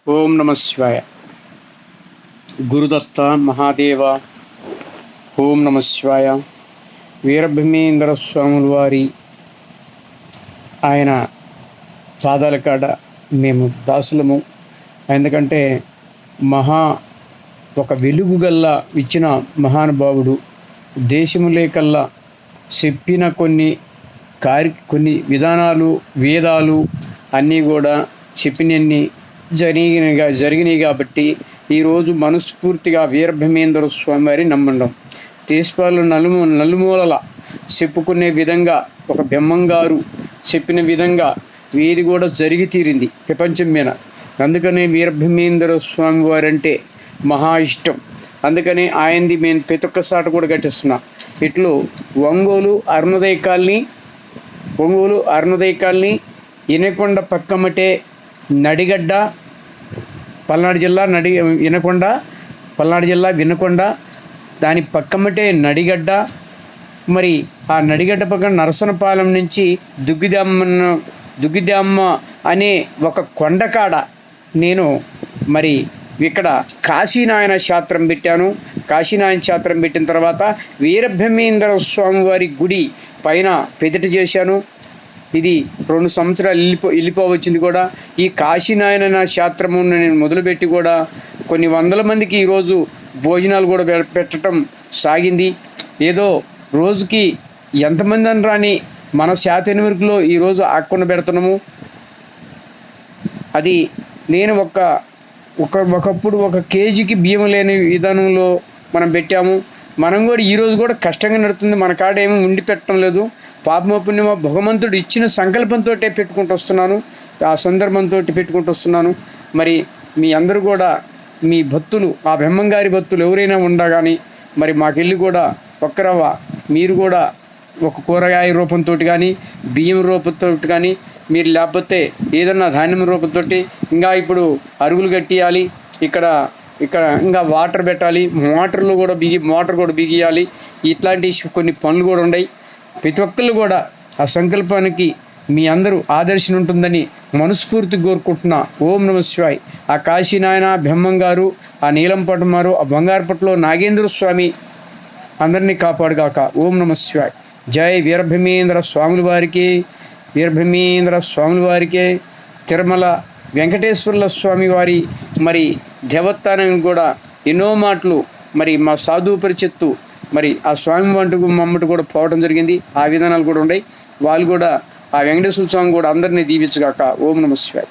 ఓం నమ శివాయ. గురుదత్త మహాదేవ. ఓం నమ శివాయ. వీరబ్రహ్మేంద్ర స్వాముల వారి ఆయన పాదాల కాడ మేము దాసులము. ఎందుకంటే ఒక వెలుగు గల్లా ఇచ్చిన మహానుభావుడు. దేశములే కల్లా చెప్పిన కొన్ని విధానాలు వేదాలు అన్నీ కూడా చెప్పినన్ని జరిగినాయి కాబట్టి ఈరోజు మనస్ఫూర్తిగా వీరబ్రహ్మేంద్ర స్వామి వారి నమ్మడం. దేశపాలు నలుమూలల చెప్పుకునే విధంగా ఒక బ్రహ్మంగారు చెప్పిన విధంగా వీరి కూడా జరిగి తీరింది ప్రపంచం మీద. అందుకనే వీరబ్రహ్మేంద్ర స్వామి వారంటే మహా ఇష్టం. అందుకని ఆయనది మేము ప్రతి ఒక్క సాట కూడా కట్టిస్తున్నా. ఇట్లు ఒంగోలు అరుణోదయ కాలనీ వినకొండ పక్కమటే నడిగడ్డ, పల్నాడు జిల్లా వినకొండ దాని పక్కమటే నడిగడ్డ. మరి ఆ నడిగడ్డ పక్కన నరసనపాలెం నుంచి దుగ్గిదమ్మ అనే ఒక కొండకాడ నేను మరి ఇక్కడ కాశీనాయన క్షేత్రం పెట్టాను. కాశీనాయన క్షేత్రం పెట్టిన తర్వాత వీరబ్రహ్మేంద్ర స్వామి వారి గుడి పైన పెదట చేశాను. ఇది 2 సంవత్సరాలు వెళ్ళిపోవచ్చింది కూడా. ఈ కాశీనాయన క్షేత్రము నేను మొదలుపెట్టి కూడా కొన్ని వందల మందికి ఈరోజు భోజనాలు కూడా పెట్టడం సాగింది. ఏదో రోజుకి ఎంతమంది అని రాని మన శాతెనిమిదిలో ఈరోజు ఆక్కున పెడుతున్నాము. అది నేను ఒకప్పుడు 1 కేజీకి బియ్యం లేని విధానంలో మనం పెట్టాము. మనం కూడా ఈరోజు కూడా కష్టంగా నడుతుంది. మన కాడ ఏమీ ఉండి పెట్టడం లేదు. పాపమ పుణ్యమ భగవంతుడు ఇచ్చిన సంకల్పంతో పెట్టుకుంటూ వస్తున్నాను. ఆ సందర్భంతో పెట్టుకుంటూ వస్తున్నాను. మరి మీ అందరూ కూడా మీ భక్తులు, ఆ బ్రహ్మంగారి భక్తులు ఎవరైనా ఉండగాని మరి మాకెళ్ళి కూడా ఒక్కరవ్వ మీరు కూడా ఒక కూరగాయ రూపంతో కానీ, బియ్యం రూపంతో కానీ, మీరు లేకపోతే ఏదన్నా ధాన్యం రూపంతో, ఇంకా ఇప్పుడు అరుగులు కట్టియాలి, ఇక్కడ ఇంకా వాటర్ పెట్టాలి, మోటార్ కూడా బిగియాలి. ఇట్లాంటి కొన్ని పనులు కూడా ఉన్నాయి. ప్రతి ఒక్కళ్ళు కూడా ఆ సంకల్పానికి మీ అందరూ ఆదర్శం ఉంటుందని మనస్ఫూర్తి కోరుకుంటున్నా. ఓం నమ శివాయ్. ఆ కాశీనాయన బ్రహ్మంగారు, ఆ నీలంపటమారు, ఆ బంగారుపట్లో నాగేంద్ర స్వామి అందరినీ కాపాడుగాక. ఓం నమ శివాయ్. జై వీరబ్రహ్మేంద్ర స్వాముల వారికి. తిరుమల వెంకటేశ్వర్ల స్వామి వారి మరి దేవస్థానం కూడా ఎన్నో మాటలు మరి మా సాధువు పరిచెత్తు మరి ఆ స్వామి మమ్మటి కూడా పోవడం జరిగింది. ఆ విధానాలు కూడా ఉన్నాయి. వాళ్ళు కూడా ఆ వెంకటేశ్వర స్వామి కూడా అందరినీ దీవించగాక. ఓం నమ శివాయ్.